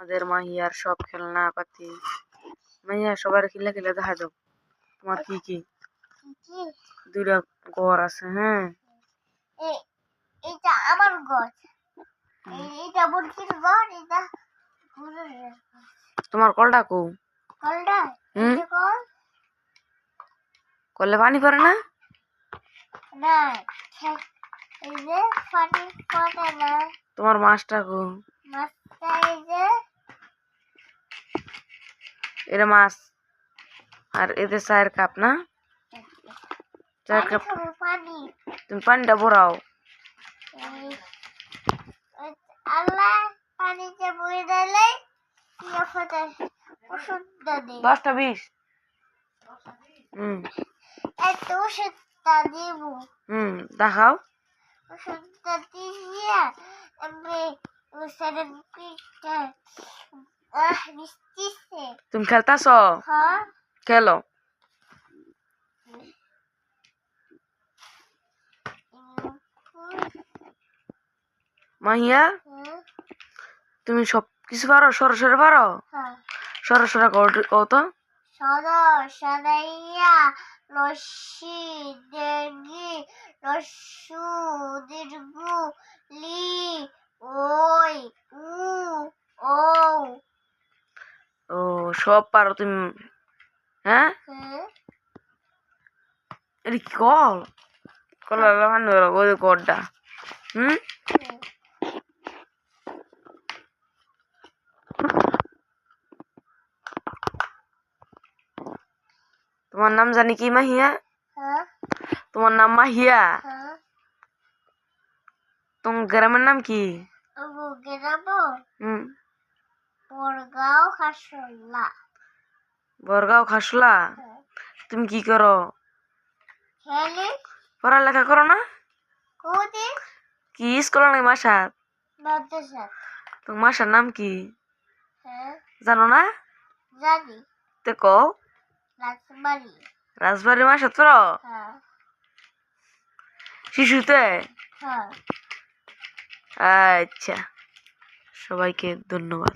আমাদের মাহিয়ার সব খেলনা পাতি। মাহিয়া সবার খেলে খেলে দেখা যাও তোমার কি কি দুইটা ঘর আছে। হ্যাঁ, এটা আমার ঘর, এটা বুড়ির ঘর, এটা তোমার কলটা কো? কলটা কল কলে পানি পড়ে না? না, এই যে পানি পড়ে না। তোমার মাছটা কো? মাছটা এই যে এটা মাছ। আর এতে 4 কাপ না? 4 কাপ পানি। তুমি পানিটা ভরাও। আল্লাহ পানিতে বই দিলে ওষুধটা দিই 10টা 20। এত ওষুধটা দিব। দেখাও। ওষুধটা দিয়ে আমি ওষুধের পিঠটা মিষ্টিছে। তুমি খেলতাছ? হ্যাঁ, খেলো। মাহিয়া, তুমি সব কিছু পারো? সরাসরি পারো? সরাসরি কও তো। সরাইয়া রশ্মি দেগি রস্যু দীর্ঘ লি ওই উ ও। ও, সব পারো তুমি। হ্যাঁ, এটা কি কল? কল লাগানো ওই কলটা। তোমার নাম জানি কি মাহিয়া? তোমার নাম মাহিয়া? তোমার গ্রামের নাম কি? বরগাঁও খাসলা। বরগাঁও খাসলা। তুমি কি করো? খেলি। পড়ালেখা করো না? কোদি কি স্কুল নাই মাসার? মাদ্রাসা। তোমার মাসার নাম কি জানো না? জানি। তে কও। রাজবাড়ি। রাজবাড়ি মাসার পড়ো? শিশুতে? আচ্ছা, সবাইকে ধন্যবাদ।